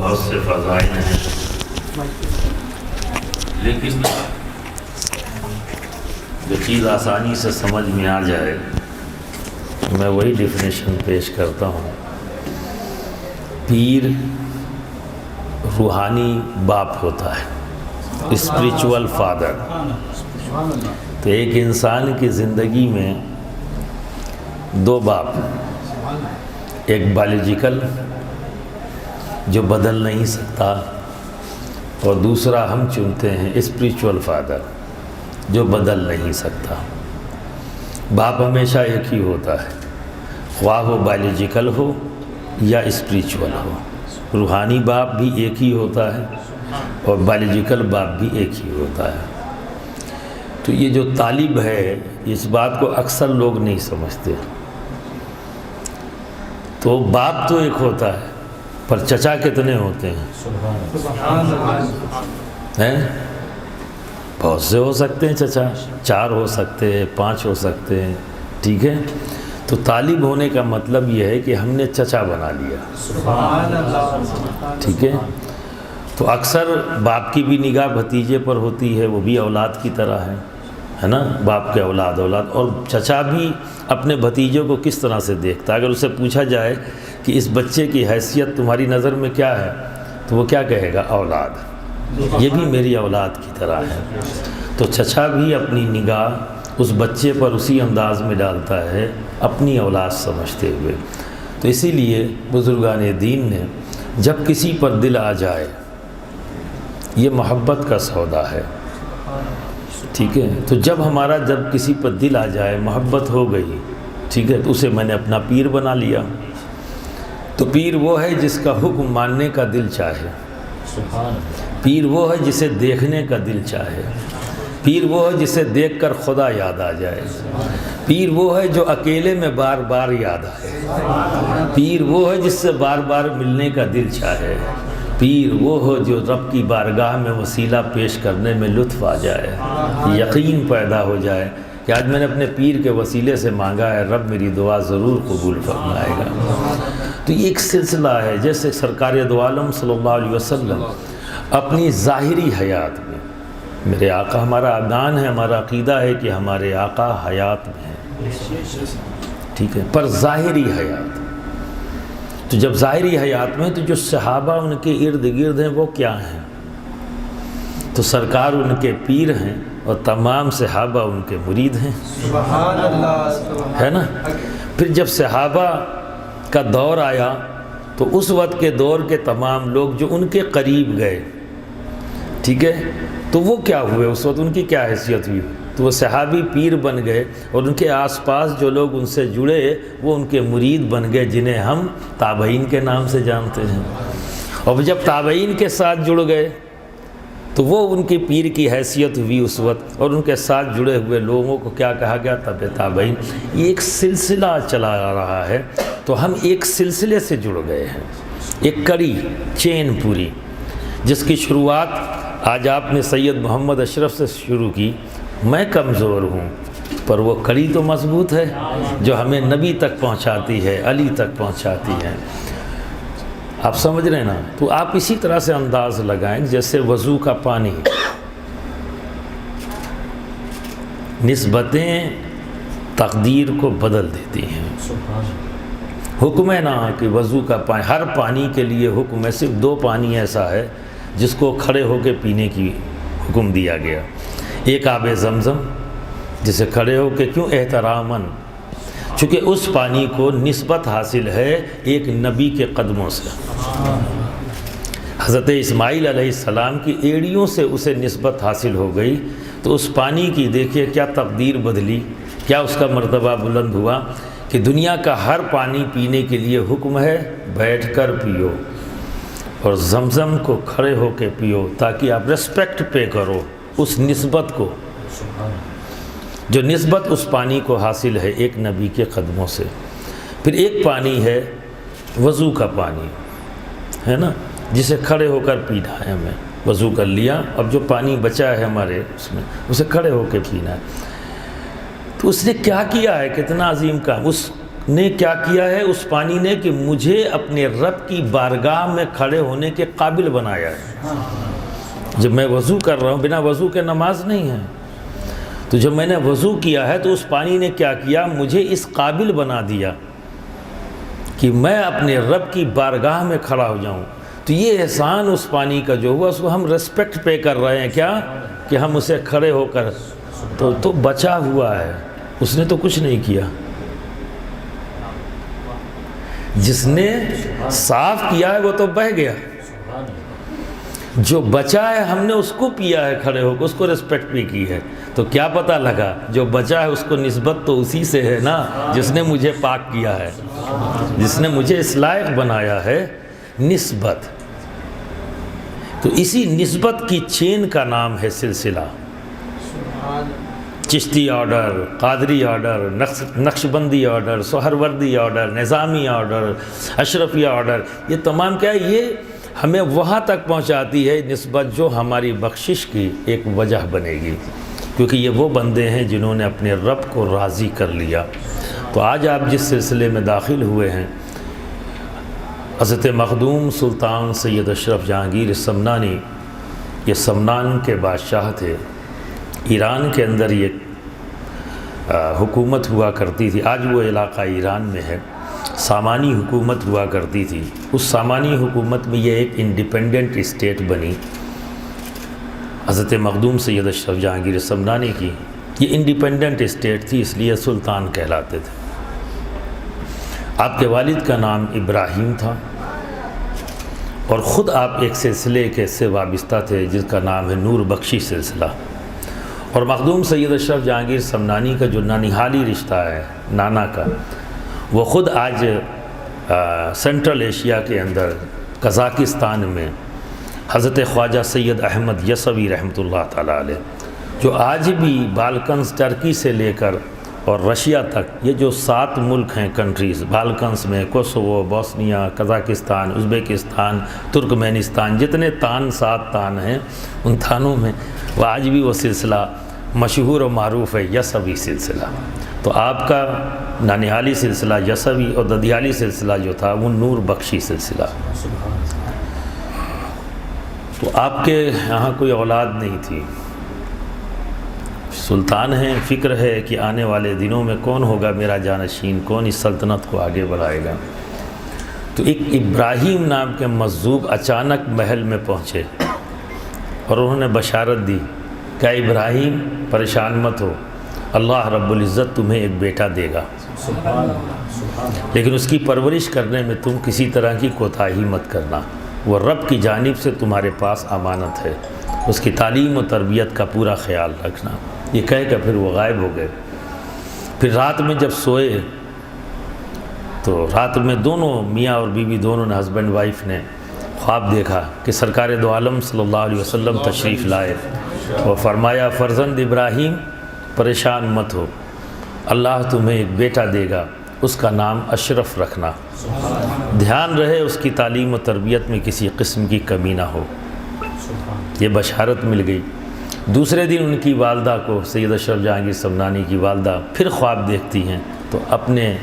بہت سے فضائل ہیں، لیکن جو چیز آسانی سے سمجھ میں آ جائے میں وہی ڈیفینیشن پیش کرتا ہوں۔ پیر روحانی باپ ہوتا ہے، اسپریچول فادر۔ تو ایک انسان کی زندگی میں دو باپ، ایک بایولوجیکل جو بدل نہیں سکتا، اور دوسرا ہم چنتے ہیں اسپریچول فادر جو بدل نہیں سکتا۔ باپ ہمیشہ ایک ہی ہوتا ہے، خواہ وہ بایولوجیکل ہو یا اسپریچول ہو۔ روحانی باپ بھی ایک ہی ہوتا ہے اور بایولوجیکل باپ بھی ایک ہی ہوتا ہے۔ تو یہ جو طالب ہے اس بات کو اکثر لوگ نہیں سمجھتے۔ تو باپ تو ایک ہوتا ہے پر چچا کتنے ہوتے ہیں؟ بہت سے ہو سکتے ہیں چچا، 4 ہو سکتے ہیں، 5 ہو سکتے ہیں، ٹھیک ہے۔ تو طالب ہونے کا مطلب یہ ہے کہ ہم نے چچا بنا لیا، ٹھیک ہے۔ تو اکثر باپ کی بھی نگاہ بھتیجے پر ہوتی ہے، وہ بھی اولاد کی طرح ہے نا، باپ کے اولاد۔ اور چچا بھی اپنے بھتیجوں کو کس طرح سے دیکھتا ہے؟ اگر اسے پوچھا جائے کہ اس بچے کی حیثیت تمہاری نظر میں کیا ہے تو وہ کیا کہے گا؟ اولاد، یہ بھی میری اولاد کی طرح ہے۔ تو چچا بھی اپنی نگاہ اس بچے پر اسی انداز میں ڈالتا ہے، اپنی اولاد سمجھتے ہوئے۔ تو اسی لیے بزرگان دین نے جب کسی پر دل آ جائے، یہ محبت کا سودا ہے، ٹھیک ہے۔ تو جب کسی پر دل آ جائے، محبت ہو گئی، ٹھیک ہے، تو اسے میں نے اپنا پیر بنا لیا۔ تو پیر وہ ہے جس کا حکم ماننے کا دل چاہے، پیر وہ ہے جسے دیکھنے کا دل چاہے، پیر وہ ہے جسے دیکھ کر خدا یاد آ جائے، پیر وہ ہے جو اکیلے میں بار بار یاد آئے، پیر وہ ہے جس سے بار بار ملنے کا دل چاہے، پیر وہ ہو جو رب کی بارگاہ میں وسیلہ پیش کرنے میں لطف آ جائے، یقین پیدا ہو جائے کہ آج میں نے اپنے پیر کے وسیلے سے مانگا ہے، رب میری دعا ضرور قبول فرمائے گا۔ تو یہ ایک سلسلہ ہے، جیسے سرکار دو عالم صلی اللہ علیہ وسلم اپنی ظاہری حیات میں، میرے آقا ہمارا اذان ہے، ہمارا عقیدہ ہے کہ ہمارے آقا حیات میں ہیں، ٹھیک ہے، پر ظاہری حیات۔ تو جب ظاہری حیات میں تو جو صحابہ ان کے ارد گرد ہیں وہ کیا ہیں؟ تو سرکار ان کے پیر ہیں اور تمام صحابہ ان کے مرید ہیں، سبحان اللہ، ہے نا۔ پھر جب صحابہ کا دور آیا تو اس وقت کے دور کے تمام لوگ جو ان کے قریب گئے، ٹھیک ہے، تو وہ کیا ہوئے؟ اس وقت ان کی کیا حیثیت ہوئی؟ تو وہ صحابی پیر بن گئے، اور ان کے آس پاس جو لوگ ان سے جڑے وہ ان کے مرید بن گئے، جنہیں ہم تابعین کے نام سے جانتے ہیں۔ اور جب تابعین کے ساتھ جڑ گئے تو وہ ان کی پیر کی حیثیت ہوئی اس وقت، اور ان کے ساتھ جڑے ہوئے لوگوں کو کیا کہا گیا؟ تبع تابعین۔ یہ ایک سلسلہ چلا آ رہا ہے، تو ہم ایک سلسلے سے جڑ گئے ہیں، ایک کڑی چین پوری، جس کی شروعات آج آپ نے سید محمد اشرف سے شروع کی۔ میں کمزور ہوں پر وہ کڑی تو مضبوط ہے جو ہمیں نبی تک پہنچاتی ہے، علی تک پہنچاتی ہے۔ آپ سمجھ رہے ہیں نا؟ تو آپ اسی طرح سے انداز لگائیں جیسے وضو کا پانی، نسبتیں تقدیر کو بدل دیتی ہیں۔ حکم ہے نا کہ وضو کا پانی، ہر پانی کے لیے حکم ہے، صرف 2 پانی ایسا ہے جس کو کھڑے ہو کے پینے کی حکم دیا گیا۔ ایک آب زمزم، جسے کھڑے ہو کے، کیوں؟ احتراماً، چونکہ اس پانی کو نسبت حاصل ہے ایک نبی کے قدموں سے۔ حضرت اسماعیل علیہ السلام کی ایڑیوں سے اسے نسبت حاصل ہو گئی، تو اس پانی کی دیکھیے کیا تقدیر بدلی، کیا اس کا مرتبہ بلند ہوا کہ دنیا کا ہر پانی پینے کے لیے حکم ہے بیٹھ کر پیو، اور زمزم کو کھڑے ہو کے پیو، تاکہ آپ ریسپیکٹ پے کرو اس نسبت کو، جو نسبت اس پانی کو حاصل ہے ایک نبی کے قدموں سے۔ پھر ایک پانی ہے وضو کا پانی، ہے نا، جسے کھڑے ہو کر پینا ہے ہمیں۔ وضو کر لیا، اب جو پانی بچا ہے ہمارے اس میں، اسے کھڑے ہو کے پینا ہے۔ تو اس نے کیا کیا ہے؟ کتنا عظیم کام! اس نے کیا کیا ہے اس پانی نے کہ مجھے اپنے رب کی بارگاہ میں کھڑے ہونے کے قابل بنایا ہے۔ جب میں وضو کر رہا ہوں، بنا وضو کے نماز نہیں ہے، تو جب میں نے وضو کیا ہے تو اس پانی نے کیا کیا، مجھے اس قابل بنا دیا کہ میں اپنے رب کی بارگاہ میں کھڑا ہو جاؤں۔ تو یہ احسان اس پانی کا جو ہوا، اس کو ہم ریسپیکٹ پے کر رہے ہیں، کیا کہ ہم اسے کھڑے ہو کر تو بچا ہوا ہے، اس نے تو کچھ نہیں کیا۔ جس نے صاف کیا ہے وہ تو بہہ گیا، جو بچا ہے ہم نے اس کو پیا ہے کھڑے ہو کے، اس کو ریسپیکٹ بھی کی ہے۔ تو کیا پتہ لگا، جو بچا ہے اس کو نسبت تو اسی سے ہے نا جس نے مجھے پاک کیا ہے، جس نے مجھے اس لائق بنایا ہے، نسبت۔ تو اسی نسبت کی چین کا نام ہے سلسلہ۔ Chishti order, Qadri order, Naqshbandi order, Suhrawardi order, Nizami order, Ashrafia order, یہ تمام کیا ہے، یہ ہمیں وہاں تک پہنچاتی ہے نسبت جو ہماری بخشش کی ایک وجہ بنے گی، کیونکہ یہ وہ بندے ہیں جنہوں نے اپنے رب کو راضی کر لیا۔ تو آج آپ جس سلسلے میں داخل ہوئے ہیں، حضرت مخدوم سلطان سید اشرف جہانگیر سمنانی، یہ سمنان کے بادشاہ تھے۔ ایران کے اندر یہ حکومت ہوا کرتی تھی، آج وہ علاقہ ایران میں ہے، سامانی حکومت ہوا کرتی تھی۔ اس سامانی حکومت میں یہ ایک انڈیپینڈنٹ اسٹیٹ بنی حضرت مخدوم سید اشرف جہانگیر سمنانی کی۔ یہ انڈیپینڈنٹ اسٹیٹ تھی، اس لیے سلطان کہلاتے تھے۔ آپ کے والد کا نام ابراہیم تھا، اور خود آپ ایک سلسلے کے سے وابستہ تھے جس کا نام ہے نور بخشی سلسلہ۔ اور مخدوم سید اشرف جہانگیر سمنانی کا جو ننیحالی رشتہ ہے نانا کا، وہ خود آج سینٹرل ایشیا کے اندر قزاقستان میں حضرت خواجہ سید احمد یسوی رحمۃ اللہ تعالیٰ علیہ، جو آج بھی بالکنز ٹرکی سے لے کر اور رشیا تک، یہ جو 7 ملک ہیں کنٹریز بالکنز میں، کوسوو، بوسنیا، قزاقستان، ازبیکستان، ترکمینستان، جتنے 7 تان ہیں، ان تانوں میں وہ آج بھی وہ سلسلہ مشہور و معروف ہے، یسوی سلسلہ۔ تو آپ کا ننیحالی سلسلہ یسوی اور ددیالی سلسلہ جو تھا وہ نور بخشی سلسلہ۔ تو آپ کے یہاں کوئی اولاد نہیں تھی، سلطان ہیں، فکر ہے کہ آنے والے دنوں میں کون ہوگا میرا جانشین، کون اس سلطنت کو آگے بڑھائے گا۔ تو ایک ابراہیم نام کے مجذوب اچانک محل میں پہنچے اور انہوں نے بشارت دی کہ ابراہیم پریشان مت ہو، اللہ رب العزت تمہیں ایک بیٹا دے گا، لیکن اس کی پرورش کرنے میں تم کسی طرح کی کوتاہی مت کرنا، وہ رب کی جانب سے تمہارے پاس امانت ہے، اس کی تعلیم و تربیت کا پورا خیال رکھنا۔ یہ کہہ کر پھر وہ غائب ہو گئے۔ پھر رات میں جب سوئے تو رات میں دونوں میاں اور بیوی دونوں نے، ہسبینڈ وائف نے خواب دیکھا کہ سرکار دو عالم صلی اللہ علیہ وسلم تشریف لائے اور فرمایا فرزند ابراہیم پریشان مت ہو، اللہ تمہیں ایک بیٹا دے گا، اس کا نام اشرف رکھنا، دھیان رہے اس کی تعلیم و تربیت میں کسی قسم کی کمی نہ ہو۔ یہ بشارت مل گئی۔ دوسرے دن ان کی والدہ کو، سید اشرف جہانگیر سمنانی کی والدہ پھر خواب دیکھتی ہیں، تو اپنے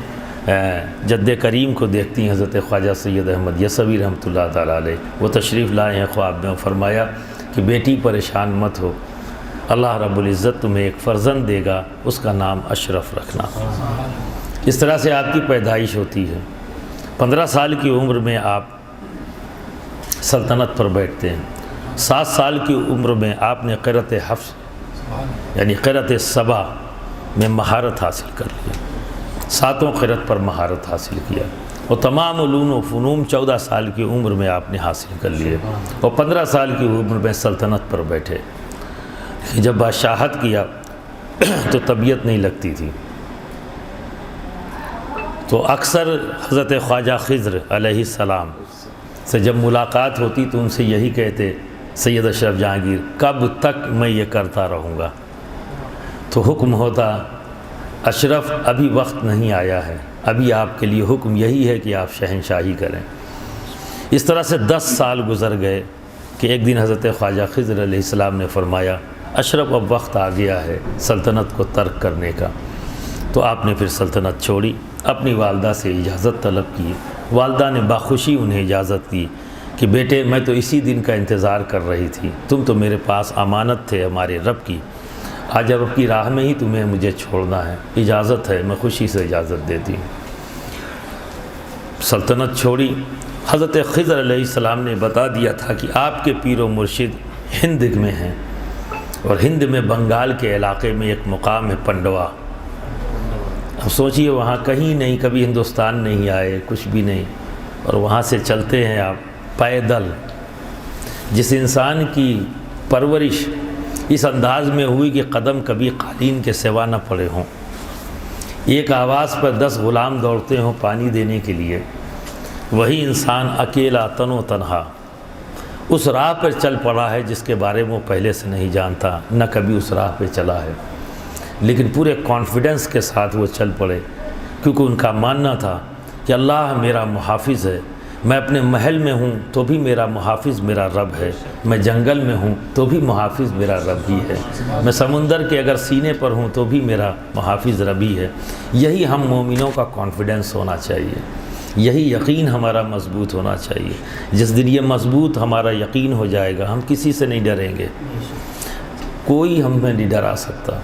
جد کریم کو دیکھتی ہیں، حضرت خواجہ سید احمد یسوی رحمۃ اللہ تعالیٰ علیہ، وہ تشریف لائے ہیں خواب میں، فرمایا کہ بیٹی پریشان مت ہو، اللہ رب العزت تمہیں ایک فرزند دے گا، اس کا نام اشرف رکھنا۔ اس طرح سے آپ کی پیدائش ہوتی ہے۔ 15 سال کی عمر میں آپ سلطنت پر بیٹھتے ہیں۔ 7 سال کی عمر میں آپ نے قرأت حفظ یعنی قرأت سبع میں مہارت حاصل کر لی، 7 قرأت پر مہارت حاصل کیا، اور تمام علوم و فنون 14 سال کی عمر میں آپ نے حاصل کر لیے، اور 15 سال کی عمر میں سلطنت پر بیٹھے۔ جب بادشاہت کیا تو طبیعت نہیں لگتی تھی، تو اکثر حضرت خواجہ خضر علیہ السلام سے جب ملاقات ہوتی تو ان سے یہی کہتے سید اشرف جہانگیر، کب تک میں یہ کرتا رہوں گا؟ تو حکم ہوتا اشرف ابھی وقت نہیں آیا ہے، ابھی آپ کے لیے حکم یہی ہے کہ آپ شہنشاہی کریں۔ اس طرح سے 10 سال گزر گئے کہ ایک دن حضرت خواجہ خضر علیہ السلام نے فرمایا اشرف اب وقت آ گیا ہے سلطنت کو ترک کرنے کا، تو آپ نے پھر سلطنت چھوڑی اپنی والدہ سے اجازت طلب کی۔ والدہ نے باخوشی انہیں اجازت دی کہ بیٹے میں تو اسی دن کا انتظار کر رہی تھی، تم تو میرے پاس امانت تھے ہمارے رب کی، آج رب کی راہ میں ہی تمہیں مجھے چھوڑنا ہے، اجازت ہے، میں خوشی سے اجازت دیتی ہوں۔ سلطنت چھوڑی۔ حضرت خضر علیہ السلام نے بتا دیا تھا کہ آپ کے پیر و مرشد ہند میں ہیں، اور ہند میں بنگال کے علاقے میں ایک مقام ہے پنڈوا۔ اب سوچئے وہاں کہیں نہیں، کبھی ہندوستان نہیں آئے، کچھ بھی نہیں، اور وہاں سے چلتے ہیں آپ پیدل۔ جس انسان کی پرورش اس انداز میں ہوئی کہ قدم کبھی قالین کے سوا نہ پڑے ہوں، ایک آواز پر 10 غلام دوڑتے ہوں پانی دینے کے لیے، وہی انسان اکیلا تن و تنہا اس راہ پر چل پڑا ہے جس کے بارے میں وہ پہلے سے نہیں جانتا، نہ کبھی اس راہ پہ چلا ہے، لیکن پورے کانفیڈنس کے ساتھ وہ چل پڑے، کیونکہ ان کا ماننا تھا کہ اللہ میرا محافظ ہے، میں اپنے محل میں ہوں تو بھی میرا محافظ میرا رب ہے، میں جنگل میں ہوں تو بھی محافظ میرا رب ہی ہے، میں سمندر کے اگر سینے پر ہوں تو بھی میرا محافظ رب ہی ہے۔ یہی ہم مومنوں کا کانفیڈنس ہونا چاہیے، یہی یقین ہمارا مضبوط ہونا چاہیے۔ جس دن یہ مضبوط ہمارا یقین ہو جائے گا، ہم کسی سے نہیں ڈریں گے، کوئی ہمیں نہیں ڈرا سکتا۔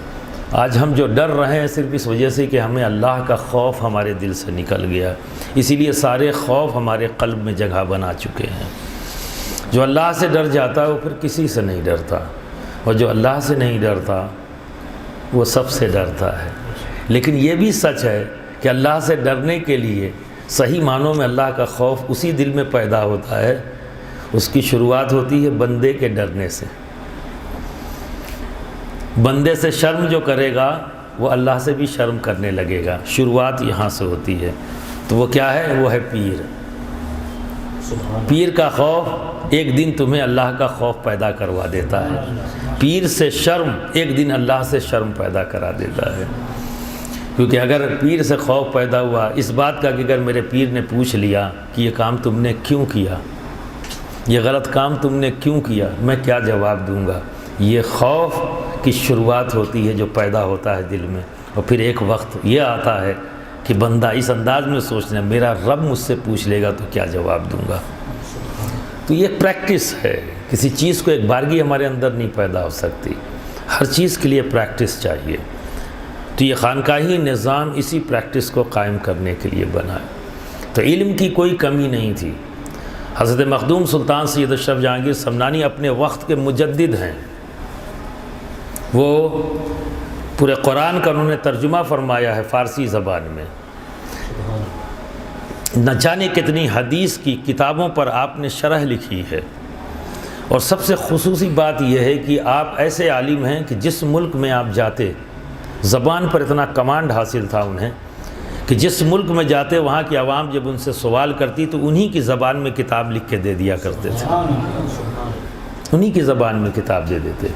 آج ہم جو ڈر رہے ہیں صرف اس وجہ سے کہ ہمیں اللہ کا خوف ہمارے دل سے نکل گیا، اسی لیے سارے خوف ہمارے قلب میں جگہ بنا چکے ہیں۔ جو اللہ سے ڈر جاتا ہے وہ پھر کسی سے نہیں ڈرتا، اور جو اللہ سے نہیں ڈرتا وہ سب سے ڈرتا ہے۔ لیکن یہ بھی سچ ہے کہ اللہ سے ڈرنے کے لیے صحیح معنوں میں اللہ کا خوف اسی دل میں پیدا ہوتا ہے، اس کی شروعات ہوتی ہے بندے کے ڈرنے سے۔ بندے سے شرم جو کرے گا وہ اللہ سے بھی شرم کرنے لگے گا، شروعات یہاں سے ہوتی ہے۔ تو وہ کیا ہے؟ وہ ہے پیر۔ پیر کا خوف ایک دن تمہیں اللہ کا خوف پیدا کروا دیتا ہے، پیر سے شرم ایک دن اللہ سے شرم پیدا کرا دیتا ہے۔ کیونکہ اگر پیر سے خوف پیدا ہوا اس بات کا کہ اگر میرے پیر نے پوچھ لیا کہ یہ کام تم نے کیوں کیا، یہ غلط کام تم نے کیوں کیا، میں کیا جواب دوں گا، یہ خوف کی شروعات ہوتی ہے جو پیدا ہوتا ہے دل میں۔ اور پھر ایک وقت یہ آتا ہے کہ بندہ اس انداز میں سوچنا میرا رب مجھ سے پوچھ لے گا تو کیا جواب دوں گا۔ تو یہ پریکٹس ہے، کسی چیز کو ایک بارگی ہمارے اندر نہیں پیدا ہو سکتی، ہر چیز کے لیے پریکٹس چاہیے۔ تو یہ خانقاہی نظام اسی پریکٹس کو قائم کرنے کے لیے بنا ہے۔ تو علم کی کوئی کمی نہیں تھی۔ حضرت مخدوم سلطان سید اشرف جہانگیر سمنانی اپنے وقت کے مجدد ہیں، وہ پورے قرآن کا انہوں نے ترجمہ فرمایا ہے فارسی زبان میں، نہ جانے کتنی حدیث کی کتابوں پر آپ نے شرح لکھی ہے، اور سب سے خصوصی بات یہ ہے کہ آپ ایسے عالم ہیں کہ جس ملک میں آپ جاتے زبان پر اتنا کمانڈ حاصل تھا انہیں کہ جس ملک میں جاتے وہاں کی عوام جب ان سے سوال کرتی تو انہی کی زبان میں کتاب لکھ کے دے دیا کرتے تھے، انہی کی زبان میں کتاب دے دیتے۔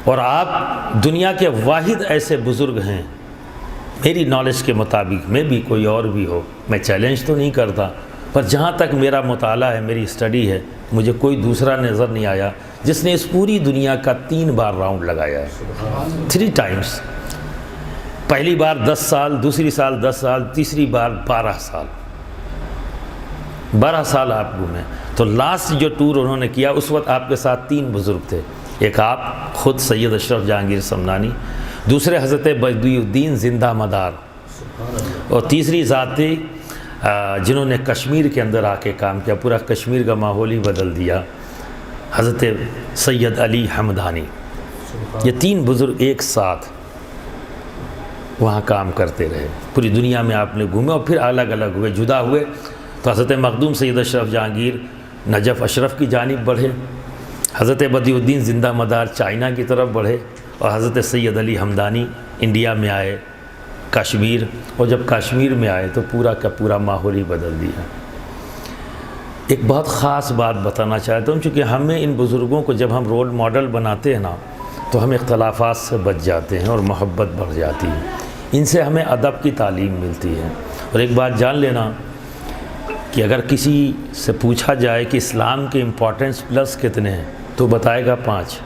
اور آپ دنیا کے واحد ایسے بزرگ ہیں میری نالج کے مطابق، میں بھی کوئی اور بھی ہو، میں چیلنج تو نہیں کرتا، پر جہاں تک میرا مطالعہ ہے، میری اسٹڈی ہے، مجھے کوئی دوسرا نظر نہیں آیا جس نے اس پوری دنیا کا 3 بار راؤنڈ لگایا ہے، 3 ٹائمز۔ پہلی بار 10 سال، دوسری سال 10 سال، تیسری بار 12 سال، 12 سال آپ گھومے۔ تو لاسٹ جو ٹور انہوں نے کیا اس وقت آپ کے ساتھ 3 بزرگ تھے، ایک آپ خود سید اشرف جہانگیر سمنانی، دوسرے حضرت بدی الدین زندہ مدار، اور تیسری ذات تھی جنہوں نے کشمیر کے اندر آ کے کام کیا، پورا کشمیر کا ماحول ہی بدل دیا، حضرت سید علی حمدانی۔ یہ 3 بزرگ ایک ساتھ وہاں کام کرتے رہے، پوری دنیا میں آپ نے گھومے، اور پھر الگ الگ ہوئے، جدا ہوئے۔ تو حضرت مخدوم سید اشرف جہانگیر نجف اشرف کی جانب بڑھے، حضرت بدی الدین زندہ مدار چائنا کی طرف بڑھے، اور حضرت سید علی حمدانی انڈیا میں آئے، کشمیر، اور جب کشمیر میں آئے تو پورا کا پورا ماحول ہی بدل دیا۔ ایک بہت خاص بات بتانا چاہتا ہوں، چونکہ ہمیں ان بزرگوں کو جب ہم رول ماڈل بناتے ہیں نا تو ہم اختلافات سے بچ جاتے ہیں اور محبت بڑھ جاتی ہے، ان سے ہمیں ادب کی تعلیم ملتی ہے۔ اور ایک بات جان لینا کہ اگر کسی سے پوچھا جائے کہ اسلام کے امپورٹنس پلس کتنے ہیں تو بتائے گا 5،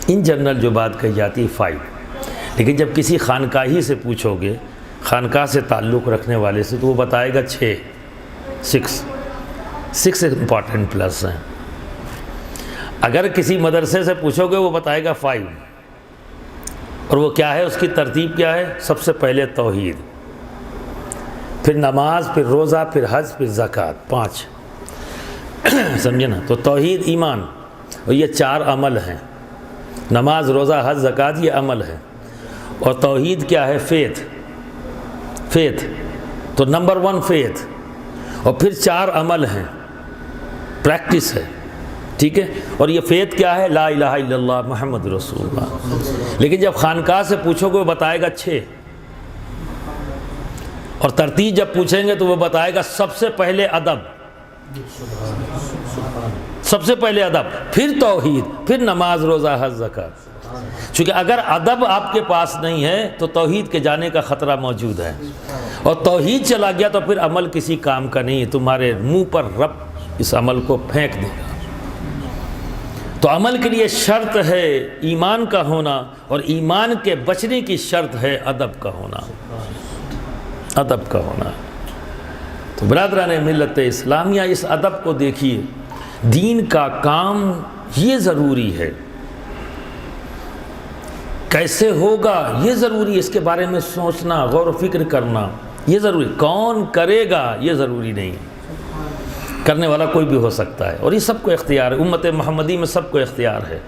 ان جنرل جو بات کہی جاتی ہے 5، لیکن جب کسی خانقاہی سے پوچھو گے، خانقاہ سے تعلق رکھنے والے سے تو وہ بتائے گا 6 امپورٹنٹ پلس ہیں. اگر کسی مدرسے سے پوچھو گے وہ بتائے گا 5. اور وہ کیا ہے، اس کی ترتیب کیا ہے؟ سب سے پہلے توحید، پھر نماز، پھر روزہ، پھر حج، پھر زکوٰۃ. 5 سمجھے نا. تو توحید، ایمان، اور یہ 4 عمل ہیں. نماز، روزہ، حج، زکوٰۃ یہ عمل ہے. اور توحید کیا ہے؟ فیتھ. تو نمبر 1 فیتھ. اور پھر 4 عمل ہیں، پریکٹس ہے. ٹھیک ہے. اور یہ فیتھ کیا ہے؟ لا الہ الا اللہ محمد رسول اللہ. لیکن جب خانقاہ سے پوچھو گے وہ بتائے گا 6. اور ترتیب جب پوچھیں گے تو وہ بتائے گا سب سے پہلے ادب، سب سے پہلے ادب، پھر توحید، پھر نماز، روزہ، حج، زکوٰۃ. چونکہ اگر ادب آپ کے پاس نہیں ہے تو توحید کے جانے کا خطرہ موجود ہے. اور توحید چلا گیا تو پھر عمل کسی کام کا نہیں ہے، تمہارے منہ پر رب اس عمل کو پھینک دے گا. تو عمل کے لیے شرط ہے ایمان کا ہونا، اور ایمان کے بچنے کی شرط ہے ادب کا ہونا. ادب کا ہونا. تو برادران ملت اسلامیہ، اس ادب کو دیکھیے. دین کا کام یہ ضروری ہے، کیسے ہوگا یہ ضروری ہے، اس کے بارے میں سوچنا، غور و فکر کرنا یہ ضروری. کون کرے گا یہ ضروری نہیں، کرنے والا کوئی بھی ہو سکتا ہے. اور یہ سب کو اختیار ہے، امت محمدی میں سب کو اختیار ہے.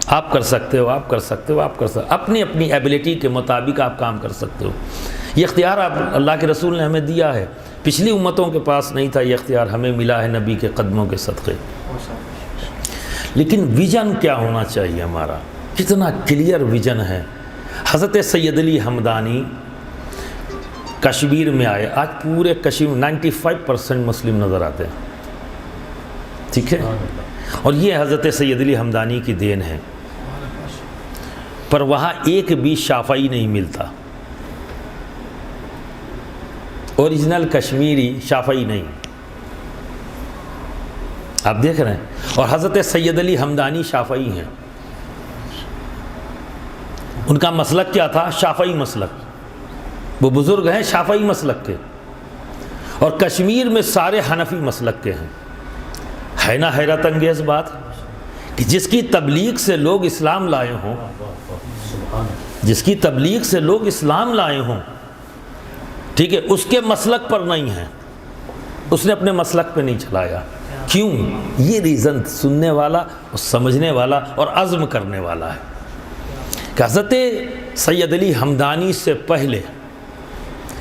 آپ کر سکتے ہو، آپ کر سکتے ہو، آپ کر سکتے ہو، اپنی اپنی ایبیلٹی کے مطابق آپ کام کر سکتے ہو. یہ اختیار اللہ کے رسول نے ہمیں دیا ہے. پچھلی امتوں کے پاس نہیں تھا یہ اختیار، ہمیں ملا ہے نبی کے قدموں کے صدقے. لیکن ویژن کیا ہونا چاہیے ہمارا؟ کتنا کلیئر ویژن ہے. حضرت سید علی ہمدانی کشمیر میں آئے. آج پورے کشمیر 95% مسلم نظر آتے ہیں. ٹھیک ہے. اور یہ حضرت سید علی ہمدانی کی دین ہے. پر وہاں ایک بھی شافعی نہیں ملتا، اوریجنل کشمیری شافعی نہیں. آپ دیکھ رہے ہیں. اور حضرت سید علی ہمدانی شافعی ہیں. ان کا مسلک کیا تھا؟ شافعی مسلک. وہ بزرگ ہیں شافعی مسلک کے. اور کشمیر میں سارے حنفی مسلک کے ہیں. ہے نا حیرت انگیز بات کہ جس کی تبلیغ سے لوگ اسلام لائے ہوں، جس کی تبلیغ سے لوگ اسلام لائے ہوں، ٹھیک ہے، اس کے مسلک پر نہیں ہے، اس نے اپنے مسلک پہ نہیں چلایا. کیوں؟ یہ ریزن سننے والا اور سمجھنے والا اور عزم کرنے والا ہے. کہ حضرت سید علی ہمدانی سے پہلے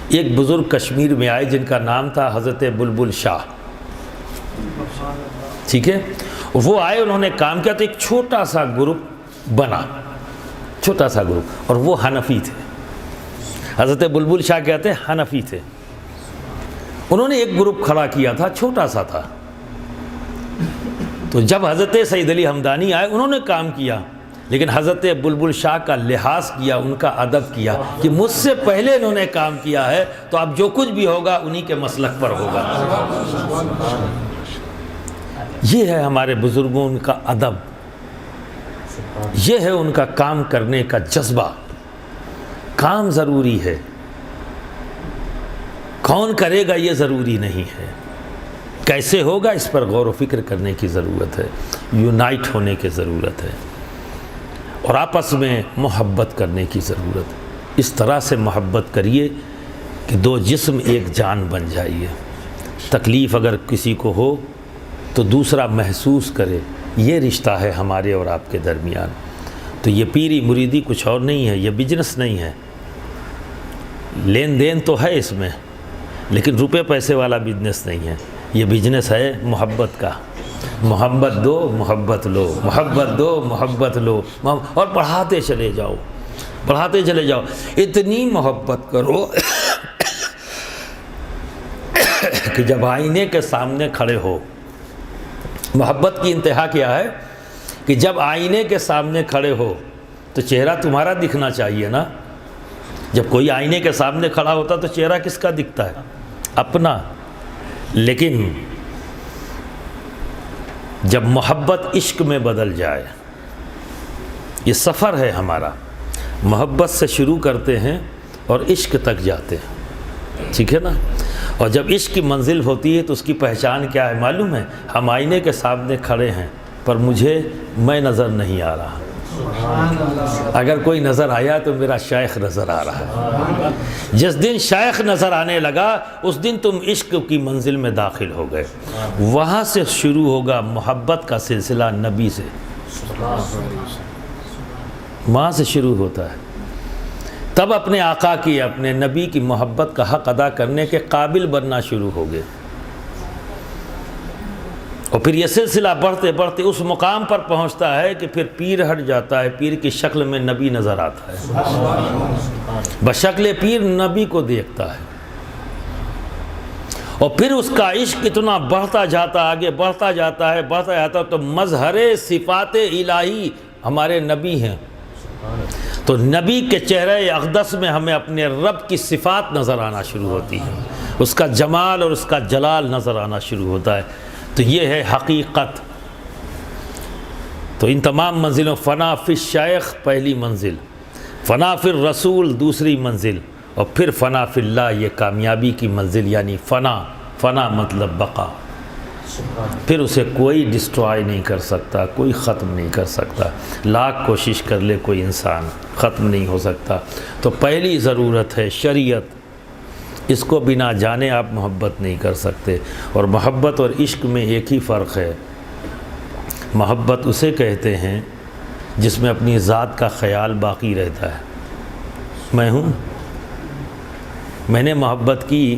ایک بزرگ کشمیر میں آئے جن کا نام تھا حضرت بلبل شاہ. ٹھیک ہے. وہ آئے، انہوں نے کام کیا تو ایک چھوٹا سا گروپ بنا، چھوٹا سا گروپ. اور وہ حنفی تھے. حضرت بلبل شاہ کہتے ہیں حنفی تھے. انہوں نے ایک گروپ کھڑا کیا تھا، چھوٹا سا تھا. تو جب حضرت سید علی ہمدانی آئے انہوں نے کام کیا، لیکن حضرت بلبل شاہ کا لحاظ کیا، ان کا ادب کیا کہ مجھ سے پہلے انہوں نے کام کیا ہے تو اب جو کچھ بھی ہوگا انہی کے مسلک پر ہوگا. یہ ہے ہمارے بزرگوں کا ادب، یہ ہے ان کا کام کرنے کا جذبہ. کام ضروری ہے، کون کرے گا یہ ضروری نہیں ہے. کیسے ہوگا اس پر غور و فکر کرنے کی ضرورت ہے، یونائٹ ہونے کی ضرورت ہے، اور آپس میں محبت کرنے کی ضرورت ہے. اس طرح سے محبت کریے کہ 2 جسم ایک جان بن جائیے. تکلیف اگر کسی کو ہو تو دوسرا محسوس کرے. یہ رشتہ ہے ہمارے اور آپ کے درمیان. تو یہ پیری مریدی کچھ اور نہیں ہے، یہ بزنس نہیں ہے. لین دین تو ہے اس میں، لیکن روپے پیسے والا بزنس نہیں ہے. یہ بزنس ہے محبت کا. محبت دو، محبت لو، محبت دو، محبت لو، اور بڑھاتے چلے جاؤ، بڑھاتے چلے جاؤ. اتنی محبت کرو کہ جب آئینے کے سامنے کھڑے ہو. محبت کی انتہا کیا ہے کہ جب آئینے کے سامنے کھڑے ہو تو چہرہ تمہارا دکھنا چاہیے نا. جب کوئی آئینے کے سامنے کھڑا ہوتا تو چہرہ کس کا دکھتا ہے؟ اپنا. لیکن جب محبت عشق میں بدل جائے، یہ سفر ہے ہمارا، محبت سے شروع کرتے ہیں اور عشق تک جاتے ہیں. ٹھیک ہے نا. اور جب عشق کی منزل ہوتی ہے تو اس کی پہچان کیا ہے معلوم ہے؟ ہم آئینے کے سامنے کھڑے ہیں پر میں نظر نہیں آ رہا. اگر کوئی نظر آیا تو میرا شیخ نظر آ رہا ہے. جس دن شیخ نظر آنے لگا اس دن تم عشق کی منزل میں داخل ہو گئے. وہاں سے شروع ہوگا محبت کا سلسلہ نبی سے، وہاں سے شروع ہوتا ہے. تب اپنے آقا کی، اپنے نبی کی محبت کا حق ادا کرنے کے قابل بننا شروع ہو گئے. اور پھر یہ سلسلہ بڑھتے بڑھتے اس مقام پر پہنچتا ہے کہ پھر پیر ہٹ جاتا ہے، پیر کی شکل میں نبی نظر آتا ہے، بشکل پیر نبی کو دیکھتا ہے. اور پھر اس کا عشق اتنا بڑھتا جاتا، آگے بڑھتا جاتا ہے تو مظہر صفات الہی ہمارے نبی ہیں. تو نبی کے چہرے اقدس میں ہمیں اپنے رب کی صفات نظر آنا شروع ہوتی ہے، اس کا جمال اور اس کا جلال نظر آنا شروع ہوتا ہے. تو یہ ہے حقیقت. تو ان تمام منزلوں، فنا فی الشیخ پہلی منزل، فنا فی الرسول دوسری منزل، اور پھر فنا فی اللہ یہ کامیابی کی منزل. یعنی فنا مطلب بقا. پھر اسے کوئی ڈسٹرائے نہیں کر سکتا، کوئی ختم نہیں کر سکتا. لاکھ کوشش کر لے کوئی انسان، ختم نہیں ہو سکتا. تو پہلی ضرورت ہے شریعت. اس کو بنا جانے آپ محبت نہیں کر سکتے. اور محبت اور عشق میں ایک ہی فرق ہے. محبت اسے کہتے ہیں جس میں اپنی ذات کا خیال باقی رہتا ہے. میں نے محبت کی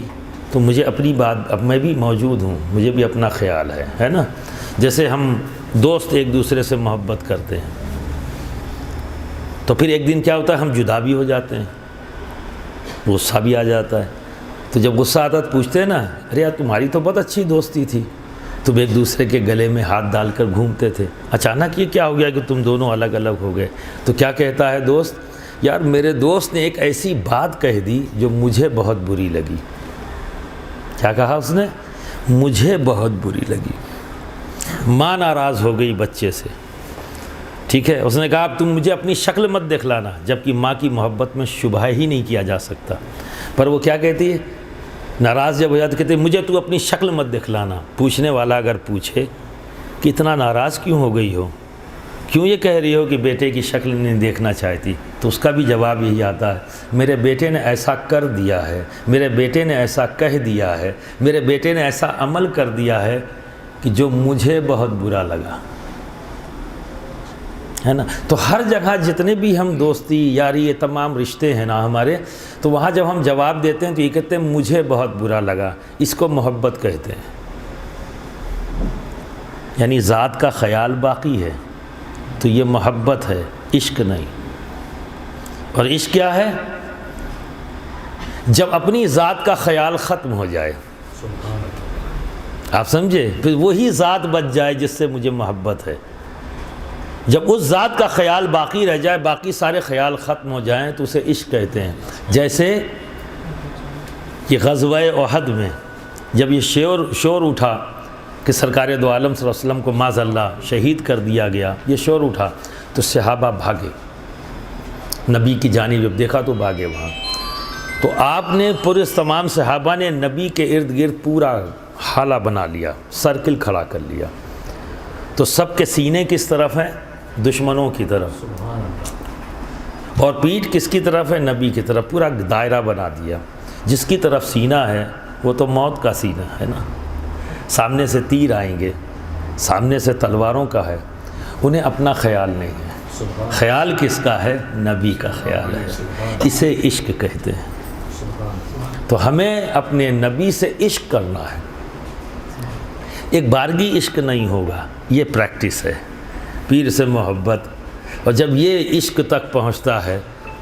تو مجھے اپنی بات، اب میں بھی موجود ہوں، مجھے بھی اپنا خیال ہے نا. جیسے ہم دوست ایک دوسرے سے محبت کرتے ہیں تو پھر ایک دن کیا ہوتا ہے، ہم جدا بھی ہو جاتے ہیں، غصہ بھی آ جاتا ہے. تو جب غصہ آتا تو پوچھتے ہیں نا، ارے یار تمہاری تو بہت اچھی دوستی تھی، تم ایک دوسرے کے گلے میں ہاتھ ڈال کر گھومتے تھے، اچانک یہ کیا ہو گیا کہ تم دونوں الگ الگ ہو گئے؟ تو کیا کہتا ہے دوست؟ یار میرے دوست نے ایک ایسی بات کہہ دی جو مجھے بہت بری لگی. کیا کہا اس نے؟ مجھے بہت بری لگی. ماں ناراض ہو گئی بچے سے، ٹھیک ہے. اس نے کہا اب تم مجھے اپنی شکل مت دکھلانا، جبکہ ماں کی محبت میں شبہ ہی نہیں کیا جا سکتا. پر وہ کیا کہتی ہے؟ ناراض جب ہو جاتا کہتے مجھے تو اپنی شکل مت دکھلانا. پوچھنے والا اگر پوچھے کہ اتنا ناراض کیوں ہو گئی ہو، کیوں یہ کہہ رہی ہو کہ بیٹے کی شکل نہیں دیکھنا چاہتی، تو اس کا بھی جواب یہی آتا ہے، میرے بیٹے نے ایسا کر دیا ہے، میرے بیٹے نے ایسا کہہ دیا ہے، میرے بیٹے نے ایسا عمل کر دیا ہے کہ جو مجھے بہت برا لگا، ہے نا. تو ہر جگہ جتنے بھی ہم دوستی یاری یہ تمام رشتے ہیں نا ہمارے، تو وہاں جب ہم جواب دیتے ہیں تو یہ کہتے ہیں مجھے بہت برا لگا. اس کو محبت کہتے ہیں. یعنی ذات کا خیال باقی ہے تو یہ محبت ہے، عشق نہیں. اور عشق کیا ہے؟ جب اپنی ذات کا خیال ختم ہو جائے، آپ سمجھے، پھر وہی ذات بچ جائے جس سے مجھے محبت ہے. جب اس ذات کا خیال باقی رہ جائے، باقی سارے خیال ختم ہو جائیں تو اسے عشق کہتے ہیں. جیسے یہ غزوہ احد میں جب یہ شور اٹھا کہ سرکار دو عالم صلی اللہ علیہ وسلم کو معاذ اللہ شہید کر دیا گیا، یہ شور اٹھا تو صحابہ بھاگے، نبی کی جانب جب دیکھا تو بھاگے وہاں. تو آپ نے پورے تمام صحابہ نے نبی کے ارد گرد پورا حالہ بنا لیا، سرکل کھڑا کر لیا. تو سب کے سینے کس طرف ہیں؟ دشمنوں کی طرف. اور پیٹھ کس کی طرف ہے؟ نبی کی طرف. پورا دائرہ بنا دیا. جس کی طرف سینہ ہے وہ تو موت کا سینہ ہے نا. سامنے سے تیر آئیں گے، سامنے سے تلواروں کا ہے، انہیں اپنا خیال نہیں ہے. خیال کس کا ہے؟ نبی کا خیال ہے. اسے عشق کہتے ہیں. تو ہمیں اپنے نبی سے عشق کرنا ہے. ایک بارگی عشق نہیں ہوگا، یہ پریکٹس ہے. پیر سے محبت، اور جب یہ عشق تک پہنچتا ہے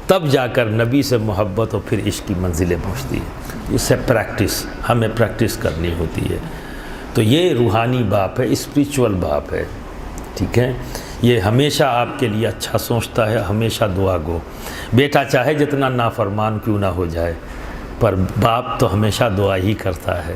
تب جا کر نبی سے محبت اور پھر عشق کی منزلیں پہنچتی ہے. اس سے پریکٹس، ہمیں پریکٹس کرنی ہوتی ہے. تو یہ روحانی باپ ہے، اسپریچول باپ ہے. ٹھیک ہے. یہ ہمیشہ آپ کے لیے اچھا سوچتا ہے، ہمیشہ دعا گو. بیٹا چاہے جتنا نافرمان کیوں نہ ہو جائے، پر باپ تو ہمیشہ دعا ہی کرتا ہے.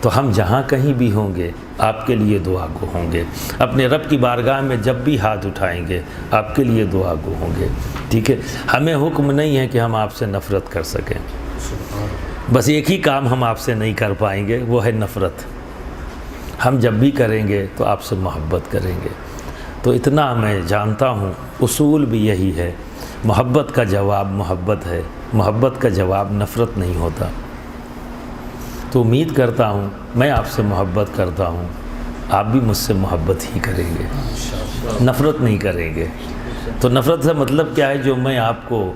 تو ہم جہاں کہیں بھی ہوں گے آپ کے لیے دعا گو ہوں گے. اپنے رب کی بارگاہ میں جب بھی ہاتھ اٹھائیں گے آپ کے لیے دعا گو ہوں گے. ٹھیک ہے. ہمیں حکم نہیں ہے کہ ہم آپ سے نفرت کر سکیں. بس ایک ہی کام ہم آپ سے نہیں کر پائیں گے، وہ ہے نفرت۔ ہم جب بھی کریں گے تو آپ سے محبت کریں گے۔ تو اتنا میں جانتا ہوں، اصول بھی یہی ہے، محبت کا جواب محبت ہے، محبت کا جواب نفرت نہیں ہوتا۔ تو امید کرتا ہوں، میں آپ سے محبت کرتا ہوں، آپ بھی مجھ سے محبت ہی کریں گے، نفرت نہیں کریں گے۔ تو نفرت سے مطلب کیا ہے؟ جو میں آپ کو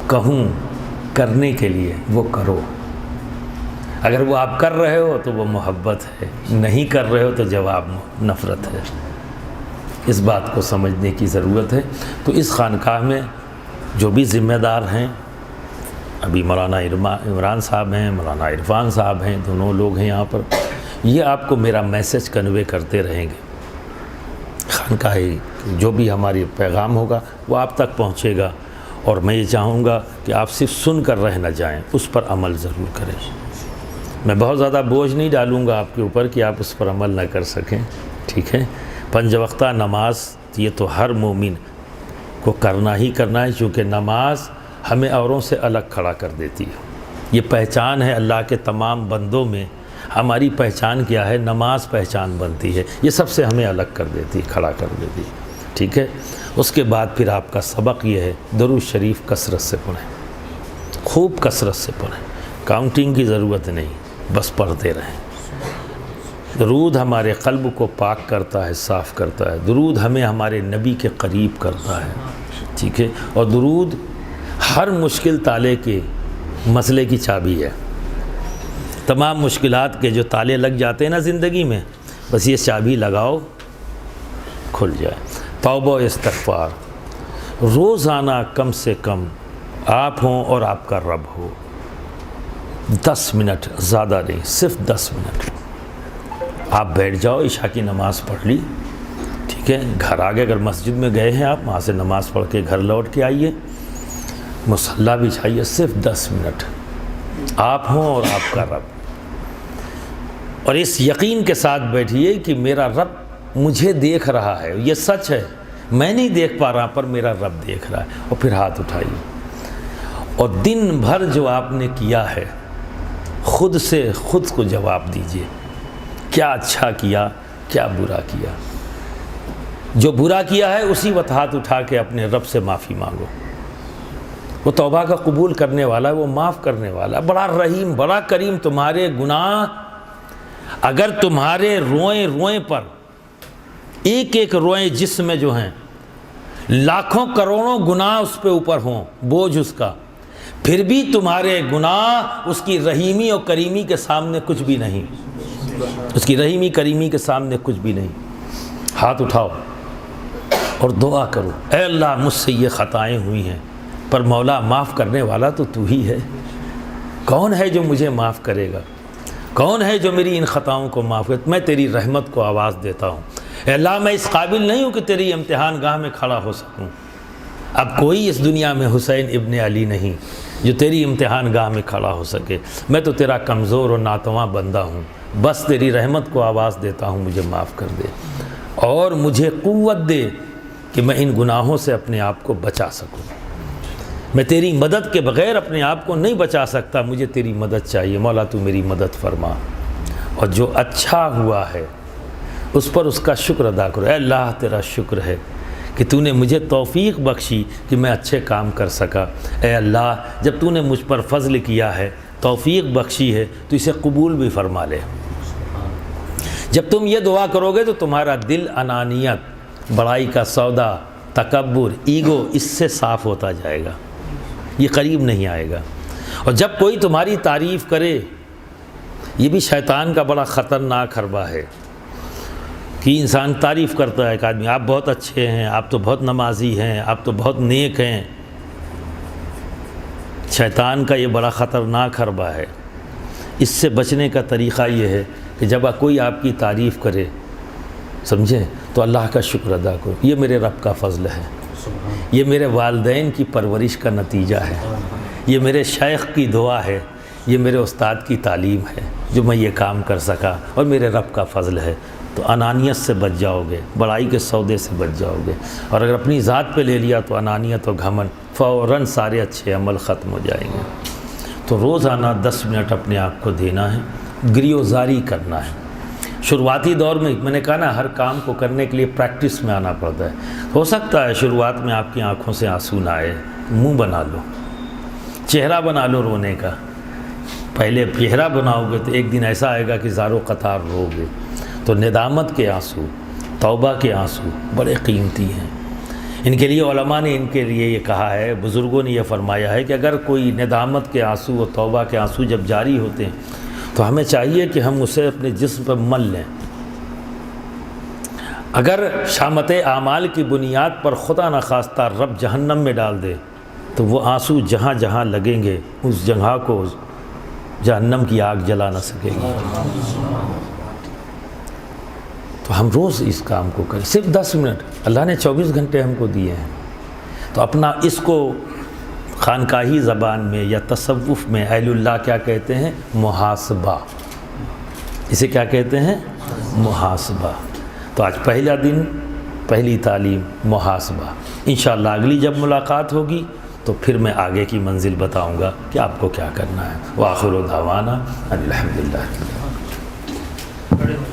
کہوں کرنے کے لیے وہ کرو۔ اگر وہ آپ کر رہے ہو تو وہ محبت ہے، نہیں کر رہے ہو تو جواب نفرت ہے۔ اس بات کو سمجھنے کی ضرورت ہے۔ تو اس خانقاہ میں جو بھی ذمہ دار ہیں، ابھی مولانا عمران صاحب ہیں، مولانا عرفان صاحب ہیں، دونوں لوگ ہیں یہاں پر، یہ آپ کو میرا میسج کنوے کرتے رہیں گے۔ خانقاہ جو بھی ہماری پیغام ہوگا وہ آپ تک پہنچے گا، اور میں یہ چاہوں گا کہ آپ صرف سن کر رہ نہ جائیں، اس پر عمل ضرور کریں۔ میں بہت زیادہ بوجھ نہیں ڈالوں گا آپ کے اوپر کہ آپ اس پر عمل نہ کر سکیں، ٹھیک ہے؟ 5 وقتہ نماز یہ تو ہر مومن کو کرنا ہی کرنا ہے، چونکہ نماز ہمیں اوروں سے الگ کھڑا کر دیتی ہے۔ یہ پہچان ہے اللہ کے تمام بندوں میں، ہماری پہچان کیا ہے؟ نماز پہچان بنتی ہے، یہ سب سے ہمیں الگ کر دیتی ہے، کھڑا کر دیتی ہے، ٹھیک ہے؟ اس کے بعد پھر آپ کا سبق یہ ہے، درود شریف کثرت سے پڑھیں، خوب کثرت سے پڑھیں، کاؤنٹنگ کی ضرورت نہیں، بس پڑھتے رہیں۔ درود ہمارے قلب کو پاک کرتا ہے، صاف کرتا ہے، درود ہمیں ہمارے نبی کے قریب کرتا ہے، ٹھیک ہے؟ اور درود ہر مشکل تالے کے مسئلے کی چابی ہے۔ تمام مشکلات کے جو تالے لگ جاتے ہیں نا زندگی میں، بس یہ چابی لگاؤ کھل جائے۔ توبہ و استغفار روزانہ کم سے کم آپ ہوں اور آپ کا رب ہو، 10 منٹ، زیادہ نہیں، صرف 10 منٹ آپ بیٹھ جاؤ، عشاء کی نماز پڑھ لی، ٹھیک ہے؟ گھر آگے اگر مسجد میں گئے ہیں آپ، وہاں سے نماز پڑھ کے گھر لوٹ کے آئیے، مصلی بچھائیے، صرف 10 منٹ آپ ہوں اور آپ کا رب، اور اس یقین کے ساتھ بیٹھیے کہ میرا رب مجھے دیکھ رہا ہے، یہ سچ ہے، میں نہیں دیکھ پا رہا پر میرا رب دیکھ رہا ہے، اور پھر ہاتھ اٹھائیے، اور دن بھر جو آپ نے کیا ہے خود سے خود کو جواب دیجئے، کیا اچھا کیا، کیا برا کیا۔ جو برا کیا ہے اسی وقت ہاتھ اٹھا کے اپنے رب سے معافی مانگو، وہ توبہ کا قبول کرنے والا ہے، وہ معاف کرنے والا ہے، بڑا رحیم، بڑا کریم۔ تمہارے گناہ اگر تمہارے روئیں روئیں پر، ایک ایک روئیں جسم میں جو ہیں، لاکھوں کروڑوں گناہ اس پہ اوپر ہوں، بوجھ اس کا، پھر بھی تمہارے گناہ اس کی رحیمی اور کریمی کے سامنے کچھ بھی نہیں، اس کی رحیمی کریمی کے سامنے کچھ بھی نہیں۔ ہاتھ اٹھاؤ اور دعا کرو، اے اللہ مجھ سے یہ خطائیں ہوئی ہیں، پر مولا معاف کرنے والا تو ہی ہے، کون ہے جو مجھے معاف کرے گا؟ کون ہے جو میری ان خطاؤں کو معاف کرے؟ میں تیری رحمت کو آواز دیتا ہوں، اے اللہ میں اس قابل نہیں ہوں کہ تیری امتحان گاہ میں کھڑا ہو سکوں۔ اب کوئی اس دنیا میں حسین ابن علی نہیں جو تیری امتحان گاہ میں کھڑا ہو سکے، میں تو تیرا کمزور اور ناتواں بندہ ہوں، بس تیری رحمت کو آواز دیتا ہوں، مجھے معاف کر دے اور مجھے قوت دے کہ میں ان گناہوں سے اپنے آپ کو بچا سکوں۔ میں تیری مدد کے بغیر اپنے آپ کو نہیں بچا سکتا، مجھے تیری مدد چاہیے، مولا تو میری مدد فرما، اور جو اچھا ہوا ہے اس پر اس کا شکر ادا کرو۔ اے اللہ تیرا شکر ہے کہ تو نے مجھے توفیق بخشی کہ میں اچھے کام کر سکا۔ اے اللہ جب تو نے مجھ پر فضل کیا ہے، توفیق بخشی ہے، تو اسے قبول بھی فرما لے۔ جب تم یہ دعا کرو گے تو تمہارا دل انانیت، بڑائی کا سودا، تکبر، ایگو اس سے صاف ہوتا جائے گا، یہ قریب نہیں آئے گا۔ اور جب کوئی تمہاری تعریف کرے، یہ بھی شیطان کا بڑا خطرناک حربہ ہے کہ انسان تعریف کرتا ہے کہ آدمی آپ بہت اچھے ہیں، آپ تو بہت نمازی ہیں، آپ تو بہت نیک ہیں۔ شیطان کا یہ بڑا خطرناک حربہ ہے۔ اس سے بچنے کا طریقہ یہ ہے کہ جب کوئی آپ کی تعریف کرے، سمجھے، تو اللہ کا شکر ادا کرو، یہ میرے رب کا فضل ہے، یہ میرے والدین کی پرورش کا نتیجہ ہے، یہ میرے شیخ کی دعا ہے، یہ میرے استاد کی تعلیم ہے جو میں یہ کام کر سکا، اور میرے رب کا فضل ہے۔ تو انانیت سے بچ جاؤ گے، بڑائی کے سودے سے بچ جاؤ گے، اور اگر اپنی ذات پہ لے لیا تو انانیت و گھمنڈ، فوراً سارے اچھے عمل ختم ہو جائیں گے۔ تو روزانہ 10 منٹ اپنے آپ کو دینا ہے، گریوزاری کرنا ہے۔ شروعاتی دور میں نے کہا نا، ہر کام کو کرنے کے لیے پریکٹس میں آنا پڑتا ہے۔ ہو سکتا ہے شروعات میں آپ کی آنکھوں سے آنسو نہ آئے، منہ بنا لو، چہرہ بنا لو رونے کا۔ پہلے چہرہ بناؤ گے تو ایک دن ایسا آئے گا کہ زارو قطار رو گے۔ تو ندامت کے آنسو، توبہ کے آنسو بڑے قیمتی ہیں۔ ان کے لیے علماء نے ان کے لیے یہ کہا ہے، بزرگوں نے یہ فرمایا ہے کہ اگر کوئی ندامت کے آنسو اور توبہ کے آنسو جب جاری ہوتے ہیں تو ہمیں چاہیے کہ ہم اسے اپنے جسم پر مل لیں۔ اگر شامت اعمال کی بنیاد پر خدا نخواستہ رب جہنم میں ڈال دے تو وہ آنسو جہاں جہاں لگیں گے اس جگہ کو جہنم کی آگ جلا نہ سکے گی۔ تو ہم روز اس کام کو کریں، صرف 10 منٹ، اللہ نے 24 گھنٹے ہم کو دیے ہیں۔ تو اپنا اس کو خانقاہی زبان میں یا تصوف میں اہل اللہ کیا کہتے ہیں؟ محاسبہ۔ اسے کیا کہتے ہیں؟ محاسبہ۔ تو آج پہلا دن، پہلی تعلیم محاسبہ۔ انشاءاللہ اگلی جب ملاقات ہوگی تو پھر میں آگے کی منزل بتاؤں گا کہ آپ کو کیا کرنا ہے۔ وآخر دعوانا ان الحمدللہ۔